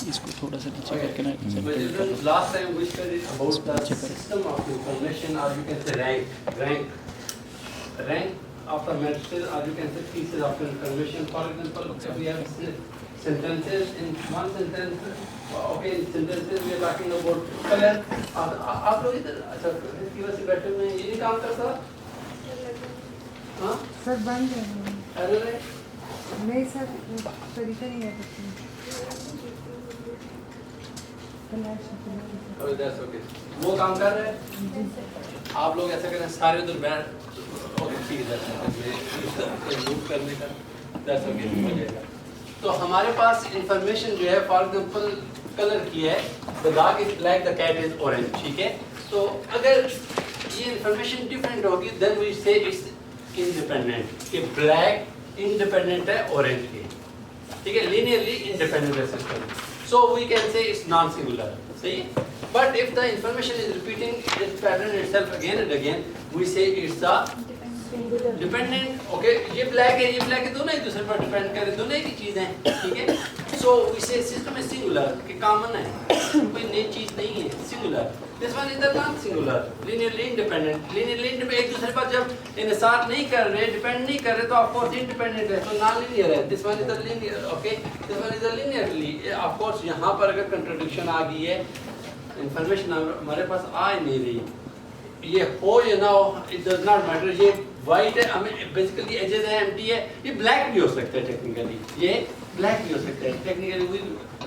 اس کو تھوڑا سا نیچے کر کے نا last time we studied about the system of information, or you can say rank of the matrices, or you can say pieces of information. For example, if we have sentences, in one sentence, okay, in sentences we are talking about color. آپ لوگ ادھر اچھا کی وجہ سے بیٹھے ہوئے ہیں، یہ نہیں کام کرتا؟ ہاں سر بند ہے ارے نہیں سر طریقہ نہیں ہے وہ کام کر رہے ہیں. آپ لوگ ایسا کریں سارے ادھر بیٹھ کرنے کا ہو جائے گا. تو ہمارے پاس انفارمیشن جو ہے فار ایگزامپل کلر کی ہے, the dog is black, the cat is orange, ٹھیک ہے. تو اگر یہ انفارمیشن ڈفرینٹ ہوگی then we say it's independent, کہ black independent ہے orange کے, ٹھیک ہے, linearly independent ہے system. So we can say it's non-singular, صحیح. But if the information is repeating its pattern itself again and again, we say it's a dependent. Okay یہ black ہے, یہ black ہے, دونوں ایک دوسرے پر ڈیپینڈ کرے, دونوں ایک ہی چیز ہیں, ٹھیک ہے. سو اسے سسٹم ہے سنگولر کہ کامن ہے, کوئی نئی چیز نہیں ہے, singular. This one is non singular, linearly independent. Linearly ایک دوسرے پر جب انحصار نہیں کر رہے, ڈیپینڈ نہیں کر رہے, تو آف کورس انڈیپینڈنٹ ہے, تو نان لینئر ہے. This one is linear, okay, this one is linearly. Of course یہاں پر اگر کنٹراڈکشن آ گئی ہے, انفارمیشن ہمارے پاس آ نہیں رہی, یہ ہو یا نہ ہو, اٹ ڈز ناٹ میٹر. یہ وائٹ ہے, ہمیں بیسیکلی ایجز ہے, ایمٹی ہے, یہ بلیک بھی ہو سکتا ہے ٹیکنیکلی, یہ بلیک بھی ہو سکتا ہے ٹیکنیکلی.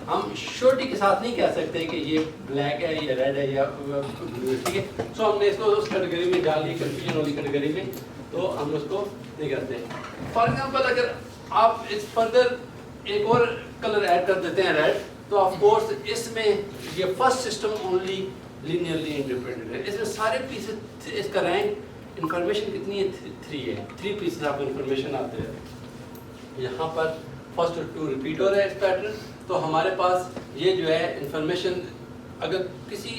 ہم شورٹی کے ساتھ نہیں کہہ سکتے کہ یہ بلیک ہے یا ریڈ ہے یا بلو ہے, ٹھیک ہے. سو ہم نے اس کو اس کیٹیگری میں ڈال لی, کنفیوژن والی کیٹیگری میں, تو ہم اس کو نہیں کرتے. فار ایگزامپل اگر آپ اس فردر ایک اور کلر ایڈ کر دیتے ہیں ریڈ, تو آف کورس اس میں یہ first system only linearly independent ہے. اس میں سارے پیسز, اس کا رینک انفارمیشن کتنی ہے, 3 ہے, 3 پیسز آف انفارمیشن آتے ہیں. یہاں پر فرسٹ اور 2 ریپیٹ ہو رہا ہے اس پیٹرن. تو ہمارے پاس یہ جو ہے انفارمیشن, اگر کسی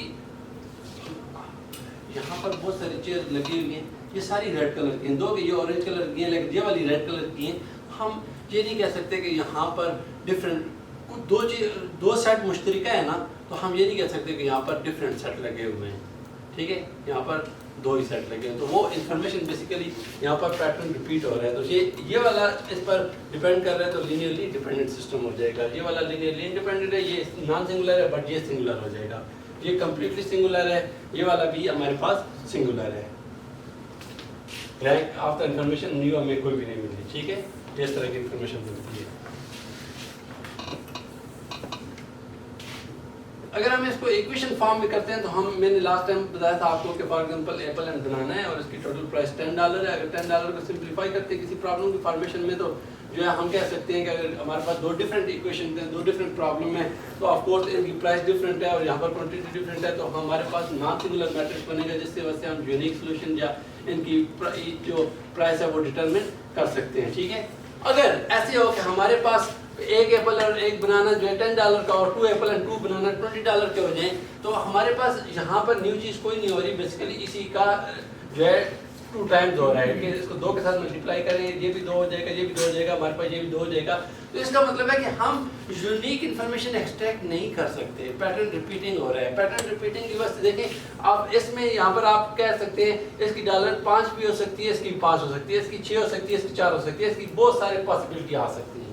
یہاں پر بہت ساری چیز لگی ہوئی ہیں, یہ ساری ریڈ کلر کی ہیں, دو کہ یہ اورنج کلر کی ہیں, لیکن یہ والی ریڈ کلر کی ہیں. ہم یہ نہیں کہہ سکتے کہ یہاں پر ڈفرینٹ دو سیٹ مشترکہ ہے نا, تو ہم یہ نہیں کہہ سکتے کہ یہاں پر ڈفرینٹ سیٹ لگے ہوئے ہیں, ٹھیک ہے. یہاں پر 2 ہی سیٹ لگے ہیں, تو وہ انفارمیشن بیسیکلی یہاں پر پیٹرن ریپیٹ ہو رہا ہے. تو یہ والا اس پر ڈیپینڈ کر رہا ہے, تو لینئرلی ڈیپینڈنٹ سسٹم ہو جائے گا. یہ والا لینئرلی انڈیپینڈنٹ ہے, یہ نان سنگولر ہے, بٹ یہ سنگولر ہو جائے گا. یہ کمپلیٹلی سنگولر ہے, یہ والا بھی ہمارے پاس سنگولر ہے. Rank of the information new ہمیں کوئی بھی نہیں ملتی, ٹھیک ہے. اس طرح کی انفارمیشن ملتی ہے. اگر ہم اس کو ایکویشن فارم میں کرتے ہیں, تو ہم, میں نے لاسٹ ٹائم بتایا تھا آپ کو کہ فار ایگزامپل ایپل اینڈ بنانا ہے اور اس کی ٹوٹل پرائس $10 ہے. اگر $10 کو سمپلیفائی کرتے ہیں کسی پرابلم کی فارمیشن میں, تو جو ہے ہم کہہ سکتے ہیں کہ اگر ہمارے پاس 2 ڈفرینٹ ایکویشن ہیں, 2 ڈفرینٹ پرابلم ہیں, تو آف کورس ان کی پرائس ڈفرینٹ ہے اور یہاں پر کوانٹٹی ڈفرینٹ ہے, تو ہمارے پاس نان سنگولر میٹرکس بنے گا, جس کی وجہ سے ہم یونیک سولوشن یا ان کی جو پرائس ہے وہ ڈٹرمن کر سکتے ہیں, ٹھیک ہے. اگر ایسے ہو کہ ہمارے پاس ایک ایپل اور ایک بنانا جو ہے $10 کا, اور 2 ایپل اینڈ 2 بنانا $20 کے ہو جائیں, تو ہمارے پاس یہاں پر نیو چیز کوئی نہیں ہو رہی. بیسیکلی اسی کا جو ہے 2 ٹائمز ہو رہا ہے کہ اس کو 2 کے ساتھ ملٹیپلائی کریں, یہ بھی 2 ہو جائے گا, یہ بھی 2 ہو جائے گا, ہمارے پاس یہ بھی 2 ہو جائے گا. تو اس کا مطلب ہے کہ ہم یونیک انفارمیشن ایکسٹریکٹ نہیں کر سکتے, پیٹرن ریپیٹنگ ہو رہا ہے. پیٹرن ریپیٹنگ کی وجہ سے دیکھیں آپ اس میں یہاں پر آپ کہہ سکتے ہیں اس کی $5 بھی ہو سکتی ہے, اس کی 5 ہو سکتی ہے, اس کی 6 ہو سکتی ہے, اس کی 4 ہو سکتی ہے, اس کی بہت سارے پاسبلٹی آ سکتی ہیں.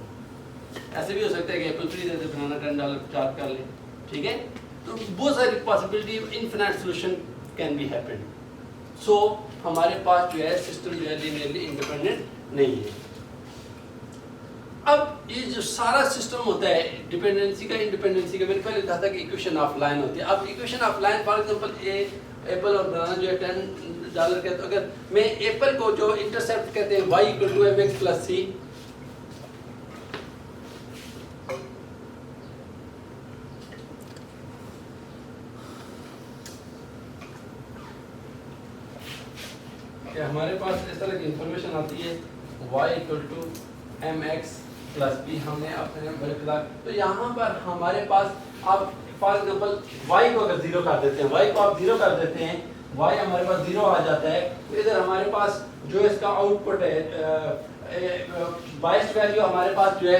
ایسے بھی ہو سکتا ہے کہ ایپل فری دے دے, بنانا $10 چارج کر لیں, ٹھیک ہے. تو بہت ساری possibility, infinite solution can be happen. So ہمارے پاس جو ہے سسٹم جو ہے لینئرلی انڈیپینڈنٹ نہیں ہے. اب یہ جو سارا سسٹم ہوتا ہے ڈیپینڈنسی کا, انڈیپینڈنسی کا, میں نے پہلے کہا تھا کہ ایکویشن آف لائن ہوتی ہے. اب equation of line for example apple اور بنانا جو ہے $10 کا, تو اگر میں ایپل کو جو انٹرسیپٹ کہتے ہیں y = mx + c, ہمارے پاس اس طرح کی انفارمیشن آتی ہے y = mx + b, ہم نے اپنے بلکہ, تو یہاں پر ہمارے پاس آپ فار ایگزامپل y کو اگر 0 کر دیتے ہیں, y کو آپ 0 کر دیتے ہیں, y ہمارے پاس 0 آ جاتا ہے. تو ادھر ہمارے پاس جو اس کا آؤٹ پٹ ہے, بائسڈ ویلیو ہمارے پاس جو ہے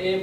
a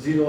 0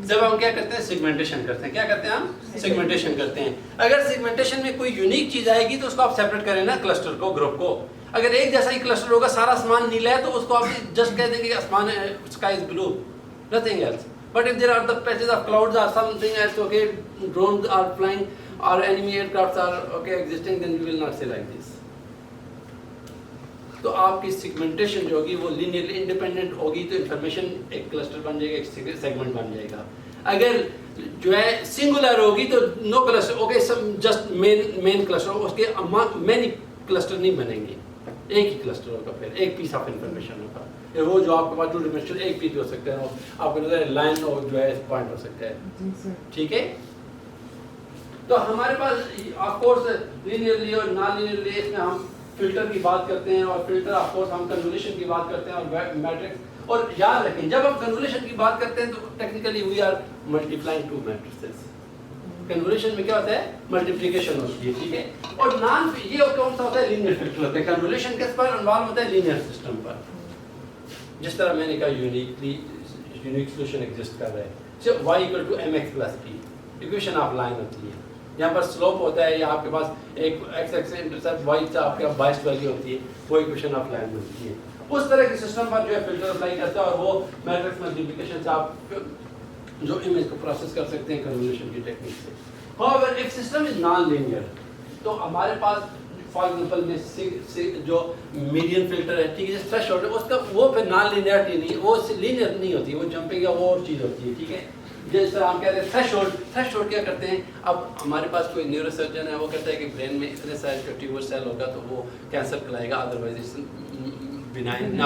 جب ہم کیا کرتے ہیں سیگمنٹیشن کرتے ہیں. کیا کرتے ہیں ہم سیگمنٹیشن کرتے ہیں. اگر سیگمنٹیشن میں کوئی یونیک چیز آئے گی تو اس کو آپ سیپریٹ کریں نا کلسٹر کو, گروپ کو. اگر ایک جیسا ہی کلسٹر ہوگا سارا آسمان نیلا ہے تو اس کو آپ جسٹ کہہ دیں گے کہ آسمان sky is blue, nothing else. But if there are the patches of clouds or something else, okay, drones are flying or enemy aircrafts are okay existing, then you will not say like this. تو آپ کی segmentation جو ہوگی وہ linearly independent ہوگی تو information ایک cluster بن جائے گا, ایک سیگمنٹ بن جائے گا. اگر جو ہے سنگولر ہوگی تو نو کلسٹر, اوکے جسٹ مین کلسٹر, اس کے مینی کلسٹر نہیں بنیں گے, ایک ہی کلسٹر ہوگا, پھر ایک پیس آف انفارمیشن ہوگا. وہ جو آپ کے پاس 2 ڈائمینشنل ایک پیس ہو سکتا ہے, آپ کو نظر لائن اور جو ہے پوائنٹ ہو سکتا ہے. ٹھیک ہے, تو ہمارے پاس آف کورس لینئرلی اور نان لینئرلی اس میں ہم فلٹر کی بات کرتے ہیں, اور فلٹر آف کورس ہم کنولیشن کی بات کرتے ہیں, اور میٹرکس. اور یاد رکھیں جب ہم کنولیشن کی بات کرتے ہیں تو ٹیکنیکلی وی آر ملٹیپلائنگ 2 میٹرکسز. کنولیشن میں کیا ہوتا ہے ملٹیپلیکیشن ہوتی ہے. ٹھیک ہے, اور نان یہ کون سا ہوتا ہے لینئر فلٹر ہوتا ہے. کنولیشن کس پر انوالو ہوتا ہے لینئر سسٹم پر. جس طرح میں نے کہا یونیک سولوشن ایگزسٹ کر رہا ہے, y equal to mx plus p equation of line ہوتی ہے. یہاں پر سلوپ ہوتا ہے یا آپ کے پاس ایک ایکس ایکس انٹرسیپٹ وائی سے آپ کے پاس بائسڈ ویلیو ہوتی ہے, وہ ایکویشن آف لائن ہوتی ہے. اس طرح کے سسٹم پر جو ہے فلٹر اپلائی کرتا ہے, اور وہ میٹرکس ملٹیپلیکیشن سے آپ جو امیج کو پروسیس کر سکتے ہیں کنولیشن کی ٹیکنیک سے. However, if system is non-linear, تو ہمارے پاس فار ایگزامپل میں جو میڈین فلٹر ہے, ٹھیک ہے, تھریش ہولڈ اس کا وہ پھر نان لینئرٹی نہیں, وہ لینئر نہیں ہوتی, وہ جمپنگ یا وہ اور چیز ہوتی ہے. ٹھیک ہے, جس طرح ہم کہتے ہیں تھریش ہولڈ کیا کرتے ہیں. اب ہمارے پاس کوئی نیورو سرجن ہے, وہ کہتا ہے کہ برین میں اتنے سائز کا ٹیومر سیل ہوگا تو وہ کینسر کھلائے گا, ادروائز بنائن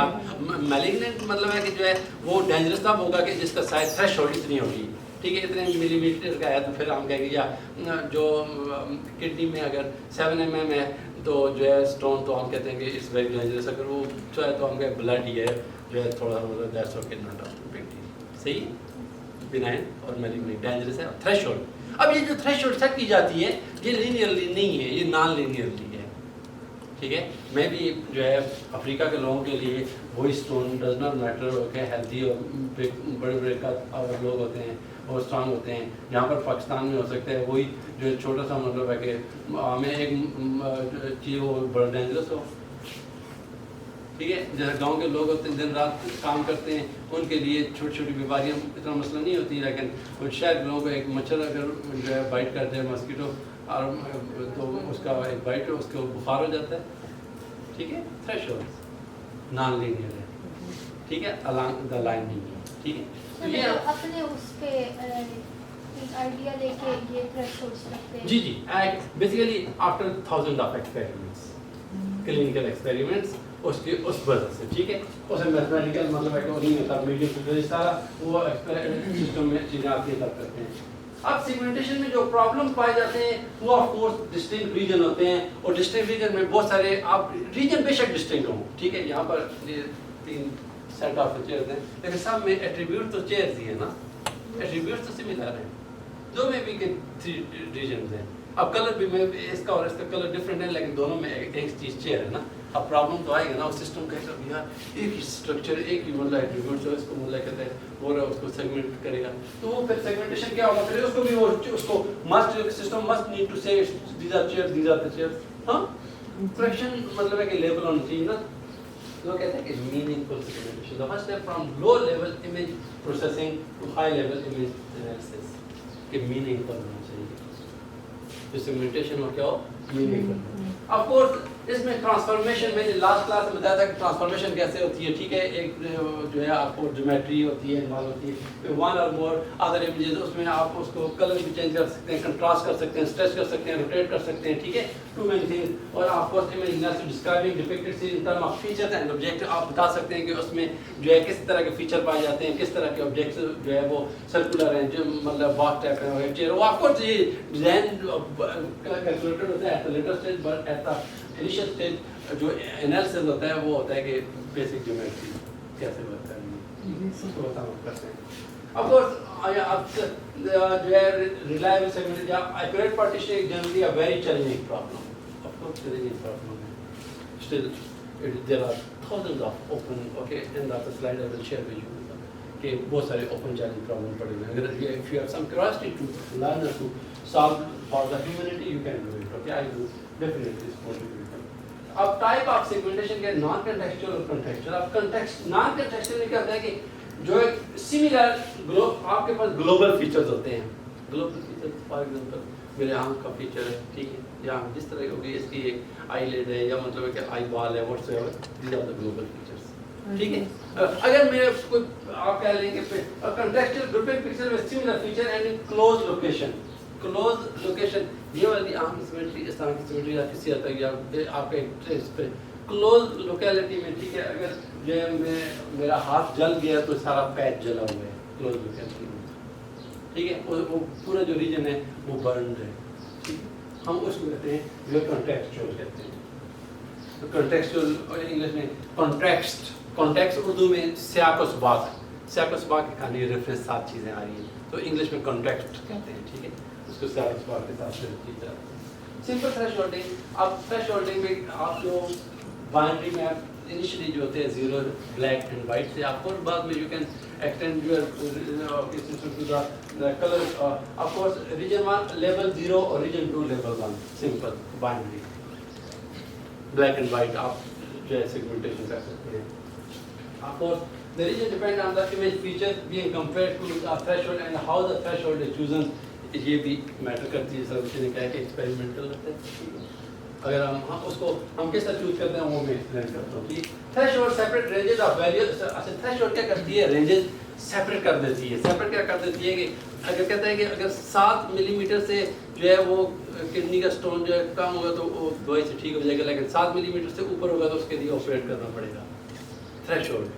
میلیگننٹ. مطلب ہے کہ جو ہے وہ ڈینجرس تب ہوگا کہ جس کا سائز تھریش ہولڈ اتنی ہوگی. ٹھیک ہے, اتنے ملی میٹر کا ہے تو پھر ہم کہیں گے, یا جو کڈنی میں اگر 7 mm ہے تو جو ہے اسٹون, تو ہم کہتے ہیں کہ اٹس ویری ڈینجرس. اگر وہ جو ہے تو ہم کہیں بلڈ ہی ہے جو ہے تھوڑا مطلب that's okay not big deal. صحیح, بنائن اور میلیگننٹ ڈینجرس ہے. تھریش ہولڈ, اب یہ جو تھریش ہولڈ سیٹ کی جاتی ہے یہ لینئرلی نہیں ہے, یہ نان لینئرلی ہے. ٹھیک ہے, میں بھی جو ہے افریقہ کے لوگوں کے لیے وہی stone does not matter, okay, healthy اور بڑے بڑے اور لوگ ہوتے ہیں اور اسٹرانگ ہوتے ہیں. جہاں پر پاکستان میں ہو سکتا ہے وہی جو چھوٹا سا مطلب ہے کہ ہمیں ایک چیز وہ بڑا ڈینجرس ہو. ٹھیک ہے, جیسے گاؤں کے لوگ ہوتے ہیں دن رات کام کرتے ہیں, ان کے لیے چھوٹی چھوٹی بیماریاں اتنا مسئلہ نہیں ہوتی, لیکن کچھ شہر کے لوگوں کو ایک مچھر اگر جو ہے بائٹ کرتے ہیں ماسکیٹو, اور تو اس کا ایک بائٹ اس کو بخار ہو جاتا ہے. ٹھیک ہے, تھریش ہولڈ نان لینئر ہے. ٹھیک ہے, الانگ دا لائن نہیں ہے. ٹھیک ہے, اپنے اس پہ آئیڈیا لے کے یہ تھریشولڈز رکھتے ہیں. جی جی, basically after thousand of experiments, clinical experiments اس کی اس وجہ سے. ٹھیک ہے, اس میں میتھمیٹیکل مطلب ہے کہ وہ نہیں ہوتا, میڈیم فلٹر سارا وہ سسٹم میں چیزیں آپ یہ سب کرتے ہیں. اب سیگمنٹیشن میں جو پرابلم پائے جاتے ہیں وہ آف کورس ڈسٹنکٹ ریجن ہوتے ہیں, اور ڈسٹنکٹ ریجن میں بہت سارے آپ ریجن بے شک ڈسٹنکٹ ہوں. ٹھیک ہے, یہاں پر یہ 3 سیٹ آف چیئرز ہیں, لیکن سب میں ایٹریبیوٹ تو چیئرز ہی ہیں نا, ایٹریبیوٹ تو سملر ہیں, دو میں بھی 3 ریجنز ہیں. اب کلر بھی میں اس کا اور اس کا کلر ڈفرینٹ ہے, لیکن دونوں میں ایک چیز چیئر ہے نا. اب پرابلم تو آئے گا نا, اس سسٹم کا یار ایک ہی اسٹرکچر, ایک ہی مطلب ایٹریبیوٹ جو اس کو مطلب کہتے ہیں وہ اس کو سیگمنٹ کرے گا, تو وہ پھر سیگمنٹیشن کیا ہوگا, پھر اس کو بھی وہ اس کو must system must need to say these are chairs, these are the chairs. ہاں, فریکشن مطلب ہے کہ لیبل ہونا چاہیے نا. وہ کہتے ہیں کہ meaningful segmentation, the first step from low level image processing to high level image analysis, کہ meaningful ہونا چاہیے. جو segmentation ہو کیا ہو, meaningful. Of course اس میں ٹرانسفارمیشن, میں نے لاسٹ کلاس میں بتایا تھا کہ ٹرانسفارمیشن کیسے ہوتی ہے. ٹھیک ہے, ایک جو ہے آپ کو جیومیٹری ہوتی ہے, انوالو ہوتی ہے, ون اور مور ادر امیجز, اس میں آپ اس کو کلر بھی چینج کر سکتے ہیں, کنٹراسٹ کر سکتے ہیں, اسٹریچ کر سکتے ہیں, روٹیٹ کر سکتے ہیں. ٹھیک ہے, ٹو مینی تھنگز. اور آپ کو image analysis describing depicted see in term of features and object, آپ بتا سکتے ہیں کہ اس میں جو ہے کس طرح کے فیچر پائے جاتے ہیں, کس طرح کے آبجیکٹس جو ہے وہ سرکولر ہیں, جو مطلب باکس ٹائپ ہیں, چیئر. وہ آپ کو یہ ڈیزائن کیلکولیٹڈ ہوتا ہے at the later stage, but at the initial stage جو انالیسس ہوتا ہے وہ ہوتا ہے کہ بیسک جیومیٹری کیسے ورک کرنی ہے, اس کو بتاتے ہیں. Of course, اب جو ہے reliable segmentation یا accurate partitioning is generally a very challenging problem. Of course, challenging problem ہے. Still, there are thousands of open, okay, in the slide I will share with you, کہ بہت سارے open challenge problem پڑے ہوئے ہیں. اگر if you have some curiosity to learn or to solve for the humanity, you can do it. Okay, I will definitely support you. اب type of segmentation کے نان کنٹیکسچوئل اور کنٹیکسچوئل. اب نان کنٹیکسچوئل میں کیا ہوتا ہے کہ جو ایک سملر گلوب آپ کے پاس گلوبل فیچرز ہوتے ہیں. گلوبل فیچر فار ایگزامپل میرے آنکھ کا فیچر ہے, ٹھیک ہے, یا جس طرح ہوگی اس کی ایک آئی لیڈ ہے, یا مطلب ہے کہ آئی بال ہے, whatsoever, these are the global features, ٹھیک ہے. اگر میرے کوئی آپ کہہ لیں گے کنٹیکسچوئل گروپنگ پکسل میں similar feature and in close location. Close location یہ والی آنکھ کی سیمیٹری, اس طرح کی سیمیٹری یا کسی حد تک یا آپ کے ٹریس پہ کلوز لوکیلٹی میں, ٹھیک ہے. اگر جو ہے میرا ہاتھ جل گیا تو سارا پیچ جلا ہوا ہے کلوز لوکیلٹی میں, ٹھیک ہے. وہ پورا جو ریجن ہے وہ برنڈ ہے, ٹھیک ہے. ہم اس کو کہتے ہیں جو کنٹیکسچوئل کہتے ہیں. کنٹیکسچوئل انگلش میں کانٹیکسٹ, کانٹیکسٹ اردو میں سیاق و سباق, سیاق و سباق کی کہانی ریفرنس 7 چیزیں آ رہی ہیں تو انگلش میں کانٹیکسٹ کہتے ہیں, ٹھیک ہے. اس کو سیاق و سباق کے ساتھ سے کی جاتی ہے. Simple thresholding. اب تھریش ہولڈنگ میں آپ جو بائنڈری میں آپ انیشلی جو ہوتے ہیں زیرو بلیک اینڈ وائٹ سے, آپ کو بعد میں you can extend your colour. Of course region 1 label 0 اور region 2 label 1, simple binary black and white آپ جو ہے سیگمنٹیشن کر سکتے ہیں. Of course, the region depend on the image features being compared to the threshold and how the threshold is chosen. یہ بھی metre کرتی ہے. سر اس نے کہا کہ ایکسپیریمنٹل ہوتا ہے. اگر ہم اس کو ہم کس طرح چوز کرتے ہیں وہ میں ایکسپلین کرتا ہوں. Threshold separate ranges of values. اچھا تھریشولڈ کیا کرتی ہے, رینجز سیپریٹ کر دیتی ہے. سیپریٹ کیا کر دیتی ہے کہ اگر کہتا ہے کہ اگر 7 ملی میٹر سے جو ہے وہ کڈنی کا اسٹون جو ہے کم ہوگا تو وہ دوائی سے ٹھیک ہو جائے گا, لیکن 7 ملی میٹر سے اوپر ہوگا تو اس کے لیے آپریٹ کرنا پڑے گا. تھریشولڈ,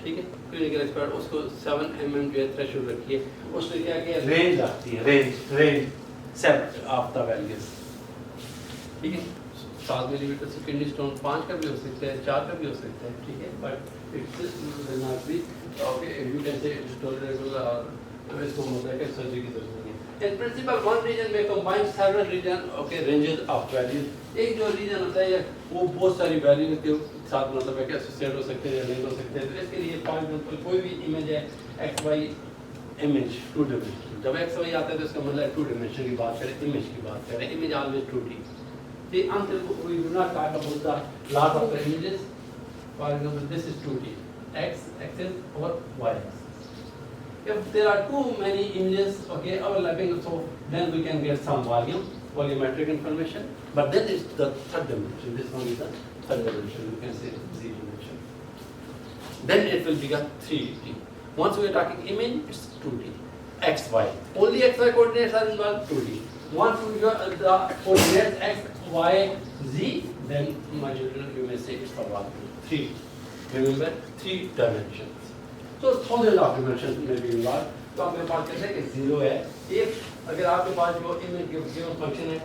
ٹھیک ہے. کلینکل ایکسپرٹ اس کو 7 mm جو ہے تھریشولڈ رکھی ہے. اس نے کیا کیا رینج رکھتی ہے, range set of the values, ٹھیک ہے. 7 ملی میٹر سے کڈنی اسٹون 5 کا بھی ہو سکتا ہے, 4 کا بھی ہو سکتا ہے, ٹھیک ہے. But it's not be okay, you can say it's tolerable اور اس کو ہوتا ہے کہ سرجری کی ضرورت نہیں. In principle, one region may combine several region, okay, ranges of values. ایک جو ریجن ہوتا ہے وہ بہت ساری ویلیوز کے ساتھ مطلب ہے کہ ایسوسیٹ ہو سکتے ہیں یا نہیں ہو سکتے ہیں. تو اس کے لیے فار ایگزامپل کوئی بھی امیج ہے ایکس وائی امیج 2 ڈائمینشن. جب ایکس وائی آتا ہے تو اس کا مطلب ہے 2 ڈائمینشن کی بات کریں, امیج کی بات کریں. Image always 2D. The until we do not talk about the lot of the images. For example, this is 2D. X axis or Y axis. If there are too many images, okay, overlapping, so then we can get some volumetric information. But then it's the third dimension. This one is the third dimension. You can say Z dimension. Then it will become 3D. Once we are talking image, it's 2D. X, Y. Only X, Y coordinates are involved. 2D. Once we got the coordinates X, Y, Z, then my children, you may say it's for 3D. Remember, 3 dimensions. تو thousands of dimensions may be involved. تو آپ میرے پاس کہتے ہیں کہ 0 ہے. ایک اگر آپ کے پاس جو امیج گیون فنکشن ہے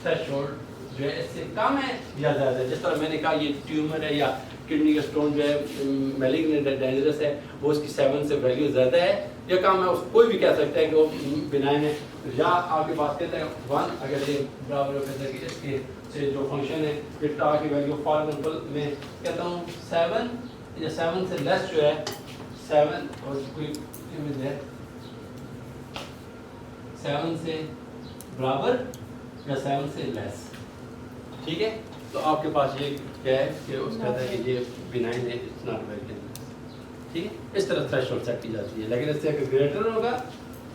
تھریشولڈ جو ہے اس سے کم ہے یا زیادہ ہے, جس طرح میں نے کہا یہ ٹیومر ہے یا کڈنی کا اسٹون جو ہے میلیگننٹ ہے, ڈینجرس ہے, وہ اس کی 7 سے ویلیو زیادہ ہے یا کم ہے, اس کوئی بھی کہہ سکتا ہے کہ وہ بنائن ہے. یا آپ کے پاس کہتے ہیں 1 اگر یہ برابر ہو کہتا ہے کہ اس کے سے جو فنکشن ہے پھر ٹا کی ویلیو فار ایگزامپل میں کہتا ہوں 7 یا 7 سے لیس جو ہے 7 اور کوئی امیج ہے 7 سے برابر یا 7 سے لیس, ٹھیک ہے. تو آپ کے پاس یہ کیا ہے کہ اس کہتا ہے کہ یہ بنائن ہے, اٹس ناٹ ویری, ٹھیک ہے. اس طرح تھریشولڈ سیٹ کی جاتی ہے. لیکن اس سے اگر گریٹر ہوگا,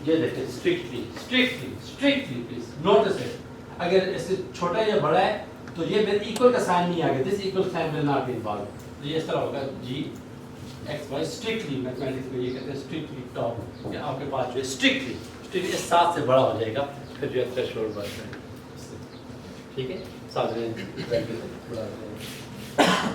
یہ دیکھیں اسٹرکٹلی پلیز نوٹس ہے, اگر اس سے چھوٹا یا بڑا ہے تو یہ میرے ایکول کا سائن نہیں آئے گا, this equal sign will not be involve. تو یہ اس طرح ہوگا G X Y strictly, mathematics میں یہ کہتے ہیں اسٹرکٹلی ٹاپ, کہ آپ کے پاس جو ہے اسٹرکٹلی اس 7 سے بڑا ہو جائے گا, پھر جو ہے تھریشولڈ بڑھ جائے گا, ٹھیک ہے. 7 رینج ویلیو سے بڑا ہو جائے گا.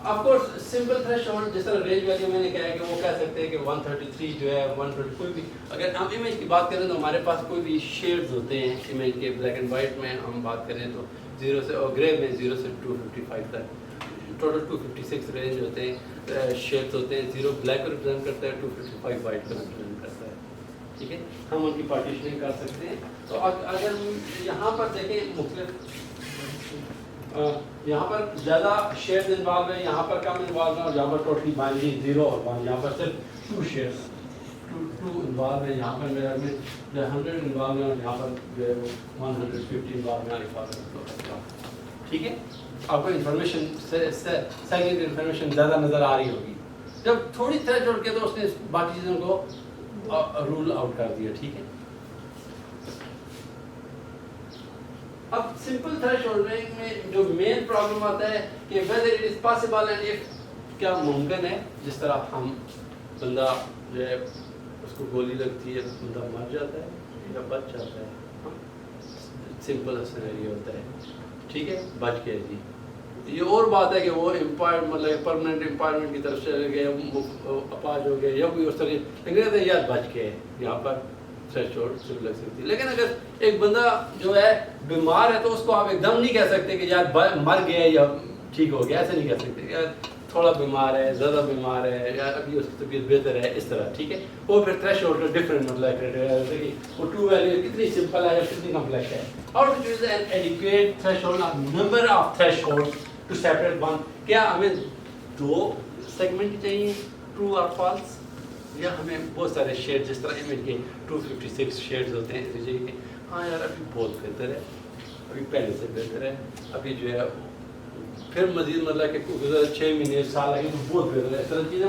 آف کورس سمپل تھریشولڈ جس طرح رینج ویلیو میں نے کہا ہے کہ وہ کہہ سکتے ہیں کہ 133 جو ہے 120 کوئی بھی. اگر ہم امیج کی بات کریں تو ہمارے پاس کوئی بھی شیڈز ہوتے ہیں امیج کے, بلیک اینڈ وائٹ میں ہم بات کریں تو 0 سے اور گرے میں 0 سے 255 تک ٹوٹل 256 رینج ہوتے ہیں, شیڈز ہوتے ہیں. 0 بلیک کو ریپرزینٹ کرتا ہے, 255 وائٹ کو ریپرزینٹ کرتا ہے, ٹھیک ہے. ہم ان کی پارٹیشننگ کر سکتے ہیں. تو اگر یہاں پر دیکھیں مختلف یہاں پر زیادہ شیئرز انوالو ہیں, یہاں پر کم انوالو ہیں, اور یہاں پر ٹوٹلی بائنری 0 اور 1, یہاں پر صرف 2 شیئرز 2 انوالو ہیں, یہاں پر میرا میں 100 انوالو ہیں, اور یہاں پر جو ہے وہ 150 انوالو ہیں. ٹھیک ہے, آپ کو انفارمیشن سیکنڈ انفارمیشن زیادہ نظر آ رہی ہوگی. جب تھوڑی تھریشولڈ کے تو اس نے باقی چیزوں کو رول آؤٹ کر دیا. ٹھیک ہے, اب سمپل تھریشولڈنگ میں جو مین پرابلم آتا ہے کہ whether it is possible and if کیا ممکن ہے جس طرح ہم بندہ جو ہے اس کو گولی لگتی ہے بندہ مر جاتا ہے یا بچ جاتا ہے. سمپل سینیریو ہوتا ہے. ٹھیک ہے, بچ گئے جی. یہ اور بات ہے کہ وہ مطلب پرماننٹ امپائرمنٹ کی طرف چلے گئے, اپاج ہو گئے یا کوئی اس طرح, لیکن یار بچ گئے, یہاں پر تھریشولڈ سے لگ سکتی ہے. لیکن اگر ایک بندہ جو ہے بیمار ہے تو اس کو آپ ایک دم نہیں کہہ سکتے کہ یار مر گیا یا ٹھیک ہو گیا, ایسے نہیں کہہ سکتے. یار تھوڑا بیمار ہے, زیادہ بیمار ہے, یا ابھی اس کی طبیعت بہتر ہے, اس طرح. ٹھیک ہے, وہ پھر تھریشولڈ کا ڈفرینٹ مطلب ہے کہ وہ 2 ویلیو کتنی سمپل ہے یا کتنی کمپلیکس ہے. How to choose an adequate threshold اور number of threshold to separate one. کیا ہمیں 2 سیگمنٹ چاہیے ٹرو اور فالس, یا ہمیں بہت سارے شیڈ جس طرح امیج کے 256 شیڈز ہوتے ہیں کہ ہاں یار ابھی بہت بہتر ہے, ابھی پہلے سے بہتر ہے, ابھی جو ہے پھر مزید مطلب کہ گزر 6 مہینے سال لگے تو بہت بہتر ہے. اس طرح چیزیں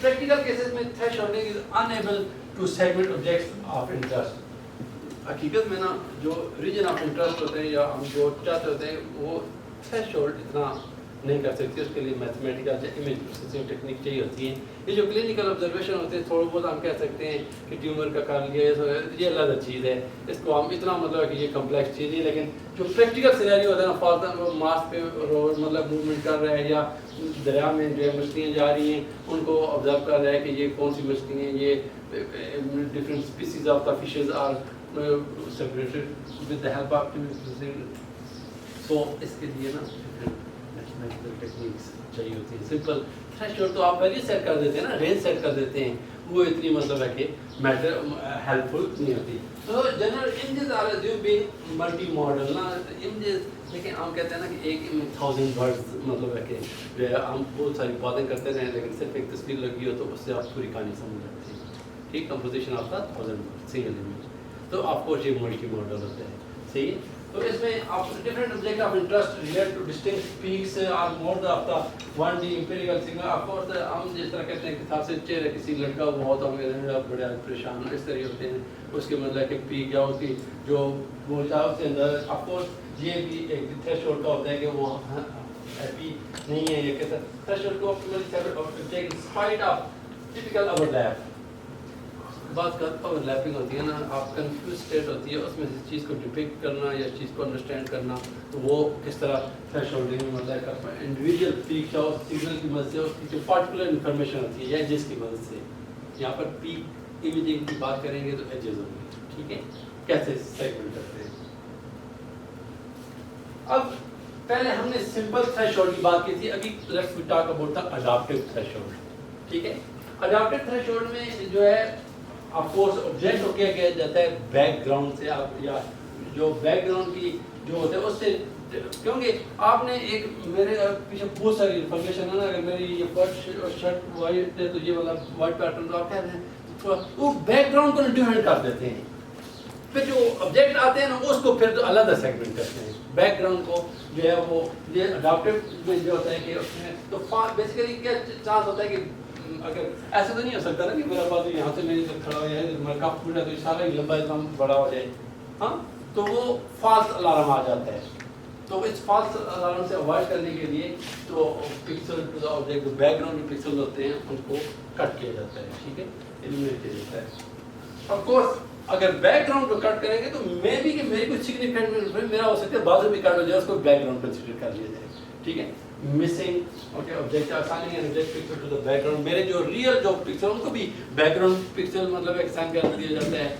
پریکٹیکل کیسز میں thresholding is enable to segment objects of interest. حقیقت میں نا جو ریجن آف انٹرسٹ ہوتے ہیں یا ہم جو چاہتے ہوتے ہیں وہ تھریشولڈ اتنا نہیں کر سکتے. اس کے لیے میتھمیٹیکل یا امیج پروسیسنگ ٹیکنیک چاہیے ہوتی ہیں. یہ جو کلینکل آبزرویشن ہوتے ہیں تھوڑا بہت ہم کہہ سکتے ہیں کہ ٹیومر کا کر لیا, یہ الگ چیز ہے, اس کو ہم اتنا مطلب کہ یہ کمپلیکس چیز ہے. لیکن جو پریکٹیکل سینیریو ہوتا ہے نا, فارتن وہ مارس پہ مطلب موومنٹ کر رہا ہے یا دریا میں جو ہے مچھلیاں جا رہی ہیں ان کو آبزرو کر رہا ہے کہ یہ کون سی مچھلی ہیں, یہ different species of the fishes are separated with the help of تو اس کے لیے نا میتھمیٹیکل ٹیکنیکس چاہیے ہوتی ہیں. سمپل تھریشولڈ تو آپ ویلیو سیٹ کر دیتے ہیں نا, رینج سیٹ کر دیتے ہیں, وہ اتنی مطلب ہے کہ میٹر ہیلپ فل نہیں ہوتی. تو general images are assume being multi modal نا امیجز, لیکن ہم کہتے ہیں نا کہ ایک 1000 ورڈز مطلب ہے کہ جو ہے ہم بہت ساری باتیں کرتے رہیں لیکن صرف ایک تصویر لگی ہو تو اس سے آپ پوری کہانی سمجھ جاتے ہیں. ٹھیک, composition of the 1000 single image, تو آپ کو یہ ملٹی ماڈل ہوتا ہے. صحیح ہے, تو اس میں آپ different object of interest relate to distinct peaks are more of the 1D empirical signal. Of course ہم جس طرح کہتے ہیں کہ حساب سے چہرے کسی لڑکا ہوا تو ہم بڑے پریشان اس طرح ہوتے ہیں, اس کے مطلب کہ پیک یا اس کی جو وہ چاہے اس کے اندر آف کورس یہ بھی ایک تھریشولڈ کا ہوتا ہے کہ وہ ہیپی نہیں ہے. یہ کہتا ہے تھریشولڈ کو ٹیک اسپائٹ آف ٹپیکل اوور لیپ. بات کا اوور لیپنگ ہوتی ہے نا, آپ کنفیوز اسٹیٹ ہوتی ہے, اس میں سے چیز کو ڈپکٹ کرنا یا چیز کو انڈرسٹینڈ کرنا, تو وہ کس طرح تھریشولڈنگ میں مطلب کرنا انڈیویجول پیک یا سگنل کی مدد سے اس کی جو پارٹیکولر انفارمیشن ہوتی ہے یا ایجز کی مدد سے. یہاں پر پیک امیجنگ کی بات کریں گے تو ایجز ہوں گے. ٹھیک ہے, کیسے سیگمنٹ کرتے ہیں. اب پہلے ہم نے سمپل تھریشولڈ کی بات کی تھی, ابھی let's we talk about the adaptive threshold. ٹھیک ہے, اڈاپٹیو تھریشولڈ میں جو ہے آف کورس آبجیکٹ کو کیا کیا جاتا ہے بیک گراؤنڈ سے, آپ یا جو بیک گراؤنڈ کی جو ہوتا ہے اس سے, کیونکہ آپ نے ایک میرے پیچھے بہت ساری انفارمیشن ہے نا, اگر میری یہ شرٹ وائٹ ہے تو یہ والا وائٹ پیٹرن تو آپ کہہ رہے ہیں وہ بیک گراؤنڈ کو ڈیفائن کر دیتے ہیں. پھر جو آبجیکٹ آتے ہیں نا اس کو پھر علیحدہ سیگمنٹ کرتے ہیں. بیک گراؤنڈ کو جو ہے وہ یہ اڈاپٹیو میں جو ہوتا ہے کہ اس میں تو بیسیکلی کیا چانس ہوتا ہے کہ اگر ایسا تو نہیں ہو سکتا نا کہ میرا بات یہاں سے میری کھڑا ہو جائے میرا کپ پھوٹا تو سارا ہی لمبا اتنا بڑا ہو جائے, ہاں تو وہ فالس الارم آ جاتا ہے. تو اس فالس الارم سے اوائڈ کرنے کے لیے تو pixel to the object background میں پکسل ہوتے ہیں ان کو کٹ کیا جاتا ہے. ٹھیک ہے, ایلیمنیٹ کیا جاتا ہے. آف کورس اگر بیک گراؤنڈ کو کٹ کریں گے تو میں بھی کہ میری کوئی سگنیفیکنٹ میرا ہو سکتا ہے بازو بھی کٹ ہو جائے, اس کو بیک گراؤنڈ کنسیڈر کر لیا جائے. ٹھیک ہے, مسنگ اوکے آبجیکٹ آسانی ہے object pixel to the background, میرے جو ریئل جو پکسل ان کو بھی بیک گراؤنڈ پکسل مطلب ایک سائن کر دیا جاتا ہے.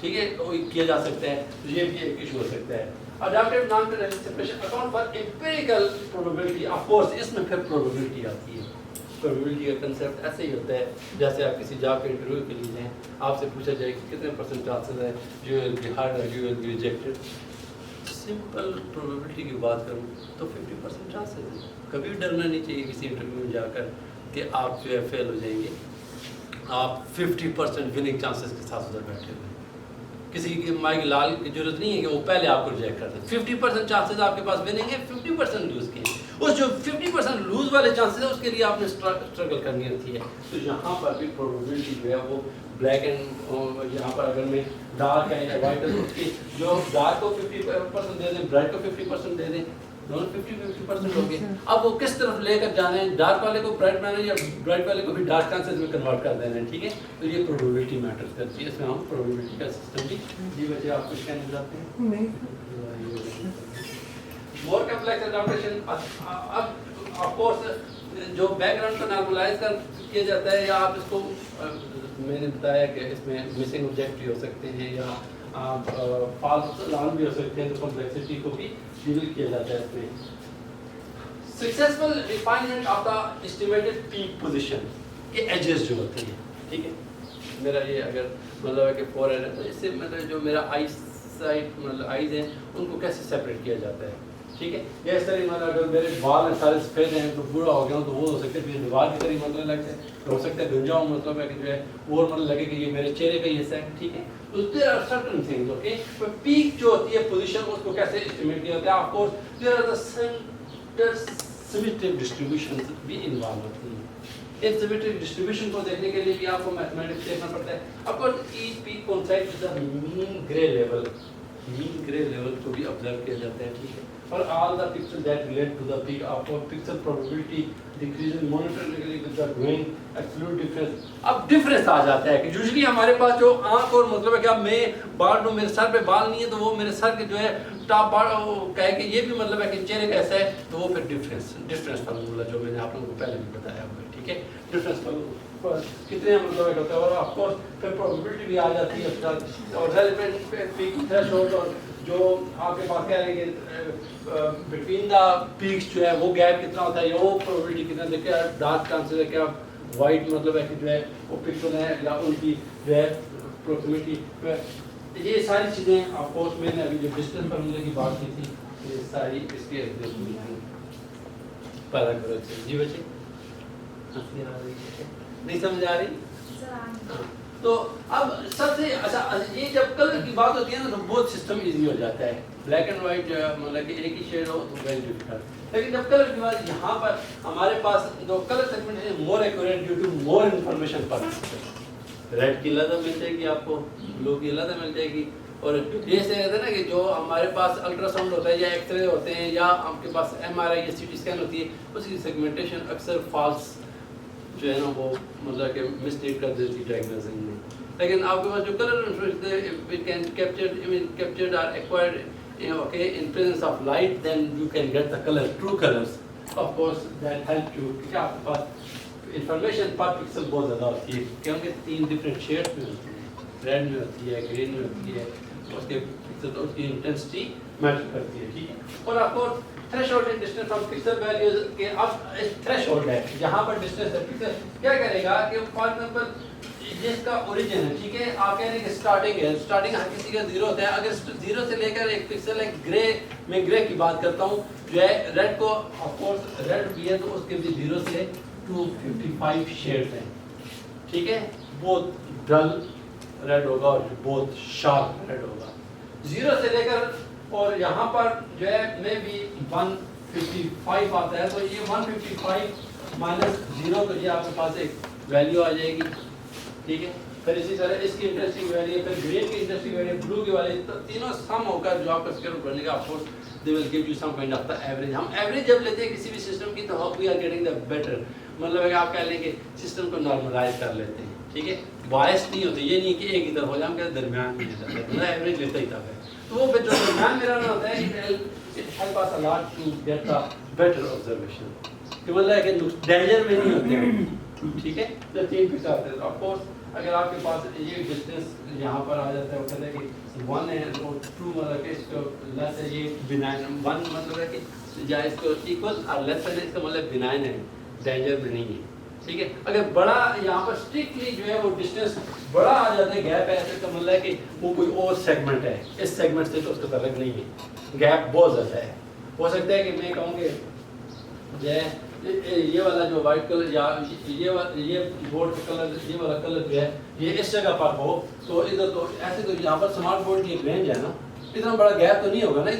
ٹھیک ہے, وہ کیا جا سکتا ہے, یہ بھی ایک ایشو ہو سکتا ہے. Adaptive non-periodic separation account for empirical probability. Of course اس میں پھر probability آتی ہے. probability کا کنسیپٹ ایسے ہی ہوتا ہے جیسے آپ کسی جاب کے انٹرویو کے لیے جائیں, آپ سے پوچھا جائے کہ کتنے % چانسز ہے you will be hired or you will be rejected. Simple probability کی بات کروں تو 50% چانسز ہیں. کبھی بھی ڈرنا نہیں چاہیے کسی انٹرویو میں جا کر کہ آپ جو ہے فیل ہو جائیں گے. آپ 50% وننگ چانسز کے ساتھ ادھر بیٹھے ہوئے ہیں. کسی کی مائک لال کی ضرورت نہیں ہے کہ وہ پہلے آپ کو ریجیکٹ کر دیں. 50% چانسز آپ کے پاس وننگ ہے, 50% لوز کے ہیں. اس جو 50% لوز والے چانسز ہیں اس کے لیے آپ نے اسٹرگل کرنی ہوتی ہے. تو یہاں پر بھی پروبیبلٹی جو ہے وہ بلیک اینڈ یہاں پر اگر میں ڈارک ہے یا وائٹ ہے تو اس کی جو ڈارک کو 50% دے دیں, برائٹ کو 50% دے دیں, دونوں 50% ہو گئے. اب وہ کس طرف لے کر جانا ہے, ڈارک والے کو برائٹ بنانا ہے یا برائٹ والے کو بھی ڈارک چانسز میں کنورٹ کر دینا ہے. ٹھیک ہے, تو یہ پروبیبلٹی میٹر کرتی ہے. اس میں ہم پروبیبلٹی کا سسٹم بھی. جی بچے آپ کچھ کہنا چاہتے ہیں؟ نہیں. More complex adaptation. اب آف کورس جو بیک گراؤنڈ کو نارملائز کیا جاتا ہے, یا آپ اس کو میں نے بتایا کہ اس میں مسنگ آبجیکٹ بھی ہو سکتے ہیں یا فالس لان بھی ہو سکتے ہیں, تو کمپلیکسٹی کو بھی ڈیل کیا جاتا ہے اس میں. Successful refinement of the estimated peak position کے ایجز جو ہوتے ہیں. ٹھیک ہے, میرا یہ اگر مطلب ہے کہ فور ہے تو اس سے مطلب جو میرا آئی سائٹ مطلب آئیز ہیں ان کو کیسے سیپریٹ کیا جاتا ہے. ٹھیک ہے, یا اس طرح مطلب اگر میرے بال ہیں سارے سفید ہیں تو بوڑھا ہو گیا ہوں تو وہ ہو سکتا ہے پھر دیوار کی طرح مطلب لگ جائے, ہو سکتا ہے گنجا ہوں مطلب ہے کہ جو ہے اور مطلب لگے کہ یہ میرے چہرے کا ہی حصہ ہے. ٹھیک ہے, تو there are certain things. Okay, peak جو ہوتی ہے پوزیشن اس کو کیسے اسٹیمیٹ کیا جاتا ہے. Of course there are the center symmetric distributions بھی انوالو ہوتی ہیں. ان سیمیٹرک ڈسٹریبیوشن کو دیکھنے کے لیے بھی آپ کو میتھمیٹکس دیکھنا پڑتا ہے. Of course each peak coincide with the mean grey level, mean grey level کو بھی آبزرو کیا جاتا ہے. ٹھیک ہے, اور all the pixels that relate to the peak of pixel probability decreases monotonically with the growing absolute difference. اب difference آ جاتا ہے کہ یوزلی ہمارے پاس جو آنکھ اور مطلب ہے کہ اب میں بال میرے سر پہ بال نہیں ہے تو وہ میرے سر کے جو ہے ٹاپ بال کہے کہ یہ بھی مطلب ہے کہ چہرے کا ایسا ہے, تو وہ پھر ڈفرینس فارمولا جو میں نے آپ لوگوں کو پہلے بھی بتایا ہوا ہے. ٹھیک ہے, ڈفرینس فارمولا کتنے مطلب ہے ہوتا ہے, اور آف کورس پھر پروبیبلٹی بھی آ جاتی ہے اور ریلیونٹ پیک تھریشولڈ, اور جو آپ کے پاس کہہ رہے ہیں کہ بٹوین دا پیکس جو ہے وہ گیپ کتنا ہوتا ہے یا وہ پروبیبلٹی کتنا ہے, کیا ڈارک چانسز ہے, کیا وائٹ مطلب ہے کہ جو ہے وہ پکسل ہے یا ان کی جو ہے پروکسیمیٹی. یہ ساری چیزیں آف کورس میں نے ابھی جو ڈسٹینس فارمولے کی بات کی تھی یہ ساری اس کے پیدا کرو. جی بچے نہیں سمجھ آ رہی؟ تو اب سب سے اچھا یہ جب کلر کی بات ہوتی ہے نا تو بہت سسٹم ایزی ہو جاتا ہے. بلیک اینڈ وائٹ جو ہے مطلب کہ ایک ہی شیڈ ہو تو ویری ڈفیکلٹ. لیکن جب کلر کی بات یہاں پر ہمارے پاس جو colour segment more accurate due to more information پر ریڈ کی علیحدہ مل جائے گی آپ کو, بلو کی علیحدہ مل جائے گی. اور یہ سے کہتے ہیں نا کہ جو ہمارے پاس الٹرا ساؤنڈ ہوتا ہے یا ایکس رے ہوتے ہیں یا آپ کے پاس ایم آر آئی یا سی ٹی اسکین ہوتی ہے, اس کی سیگمنٹیشن اکثر فالس جو ہے نا وہ مطلب کہ مسٹیک کر دیتی ڈائگنوزنگ میں. لیکن آپ کے پاس جو colour are acquired okay in presence of light, then you can get the color, true colors. Of course that help you کہ آپ کے پاس انفارمیشن پر پکسل بہت زیادہ ہوتی ہے کیونکہ 3 ڈفرینٹ شیڈس میں ہوتی ہیں, ریڈ میں ہوتی ہے, گرین میں ہوتی ہے, اس کے پکسل اس کی انٹینسٹی میٹر کرتی ہے. ٹھیک ہے, اور آپ کو threshold and distance from pixel values کے اب threshold ہے جہاں پر ڈسٹینس ہے پکسل کیا کرے گا کہ فار ایگزامپل جس کا اوریجن ہے, ٹھیک ہے, آپ کہہ رہے ہیں کہ اسٹارٹنگ ہے, اسٹارٹنگ ہر کسی کا 0 ہوتا ہے. اگر 0 سے لے کر ایک پکسل ہے گرے, میں گرے کی بات کرتا ہوں جو ہے ریڈ کو آف کورس ریڈ بھی ہے تو اس کے بھی 0 سے 255 شیڈز ہیں. ٹھیک ہے, بہت ڈل ریڈ ہوگا اور بہت شارپ ریڈ ہوگا 0 سے لے کر, اور یہاں پر جو ہے میں بھی 155 آتا ہے, تو یہ 155 مائنس 0 تو یہ آپ کے پاس ایک ویلیو آ جائے گی. ٹھیک ہے, پھر اسی طرح اس کی انٹرسٹنگ ویلیو, پھر گرین کی انٹرسٹنگ ویلیو, بلو کی ویلیو, تینوں سم ہو کر جو آپ کا اسکیئر روٹ بنے گا. Of course they will give you some kind of the average. ہم ایوریج جب لیتے ہیں کسی بھی سسٹم کی تو we are getting the better, مطلب ہے کہ آپ کہہ لیں کہ سسٹم کو نارملائز کر لیتے ہیں. ٹھیک ہے, بائس نہیں ہوتے, یہ نہیں کہ ایک ہی طرف ہو جائے, ہم کہتے درمیان میں لیتا ہے, مطلب ایوریج لیتا ہی تھا. تو وہ جو درمیان میں رہنا ہوتا ہے it help us a lot to get a better observation, کہ مطلب ہے کہ ڈینجر میں نہیں ہوتے ہیں. ٹھیک ہے, تو 3 پکسل آتے ہیں. آف کورس اگر آپ کے پاس یہ ڈسٹینس یہاں پر آ جاتا ہے, وہ کہتے ہیں کہ 1 ہے اور 2 مطلب کہ اس کو لیس ہے, یہ بینائن 1 مطلب ہے کہ یا اس کو ایکول اور لیس ہے, اس کا مطلب بینائن ہے, ڈینجر میں نہیں ہے. ٹھیک ہے, اگر بڑا یہاں پر اسٹرکٹلی جو ہے وہ ڈسٹینس بڑا آ جاتا ہے گیپ ہے ایسے کا مطلب ہے کہ وہ کوئی اور سیگمنٹ ہے, اس سیگمنٹ سے تو اس کا تعلق نہیں ہے, گیپ بہت زیادہ ہے. ہو سکتا ہے کہ میں کہوں کہ یہ والا جو وائٹ کلر یا یہ بورڈ کا کلر, یہ والا کلر جو ہے یہ اس جگہ پر ہو تو ادھر تو ایسے تو یہاں پر اسمارٹ بورڈ کی ایک رینج ہے نا, اتنا بڑا گیپ تو نہیں ہوگا نا.